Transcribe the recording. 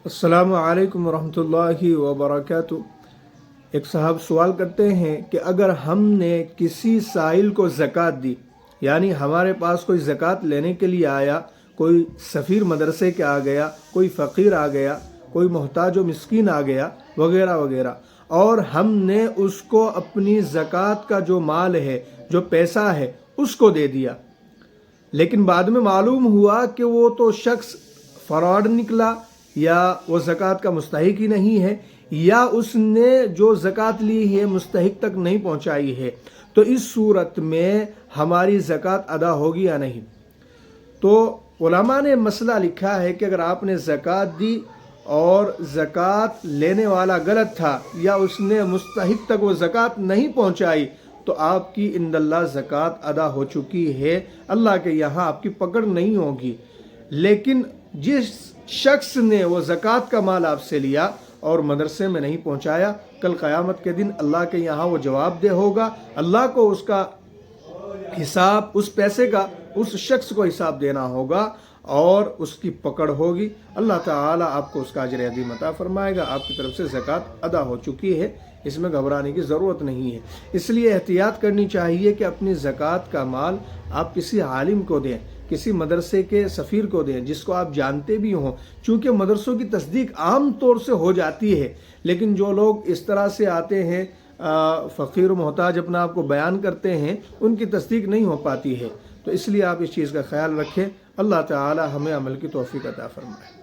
अस्सलामु अलैकुम वरहमतुल्लाहि वबरकातुह। एक साहब सवाल करते हैं कि अगर हमने किसी साइल को ज़कात दी, यानी हमारे पास कोई ज़कात लेने के लिए आया, कोई सफ़ीर मदरसे के आ गया, कोई फ़कीर आ गया, कोई मोहताज व मिस्कीन आ गया वगैरह वगैरह, और हमने उसको अपनी ज़कात का जो माल है, जो पैसा है, उसको दे दिया, लेकिन बाद में मालूम हुआ कि वो तो शख्स फ्रॉड निकला, या वो ज़कात का मुस्तहिक ही नहीं है, या उसने जो ज़कात ली है मुस्तहिक तक नहीं पहुंचाई है, तो इस सूरत में हमारी ज़कात अदा होगी या नहीं। तो उलमा ने मसला लिखा है कि अगर आपने ज़कात दी और ज़कात लेने वाला गलत था, या उसने मुस्तहिक तक वो ज़कात नहीं पहुंचाई, तो आपकी इंदल्लाह ज़कात अदा हो चुकी है, अल्लाह के यहाँ आपकी पकड़ नहीं होगी। लेकिन जिस शख्स ने वो ज़कात का माल आपसे लिया और मदरसे में नहीं पहुंचाया, कल क़यामत के दिन अल्लाह के यहाँ वो जवाबदेह होगा। अल्लाह को उसका हिसाब, उस पैसे का उस शख्स को हिसाब देना होगा और उसकी पकड़ होगी। अल्लाह ताला आपको उसका अजर अज़ीम अता फरमाएगा। आपकी तरफ से ज़कात अदा हो चुकी है, इसमें घबराने की ज़रूरत नहीं है। इसलिए एहतियात करनी चाहिए कि अपनी ज़कात का माल आप किसी आलिम को दें, किसी मदरसे के सफ़ीर को दें जिसको आप जानते भी हों, चूँकि मदरसों की तस्दीक आम तौर से हो जाती है, लेकिन जो लोग इस तरह से आते हैं, फ़कीर मोहताज अपना आपको बयान करते हैं, उनकी तस्दीक नहीं हो पाती है। तो इसलिए आप इस चीज़ का ख्याल रखें। अल्लाह ताला हमें अमल की तौफ़ीक़ अता फरमाए।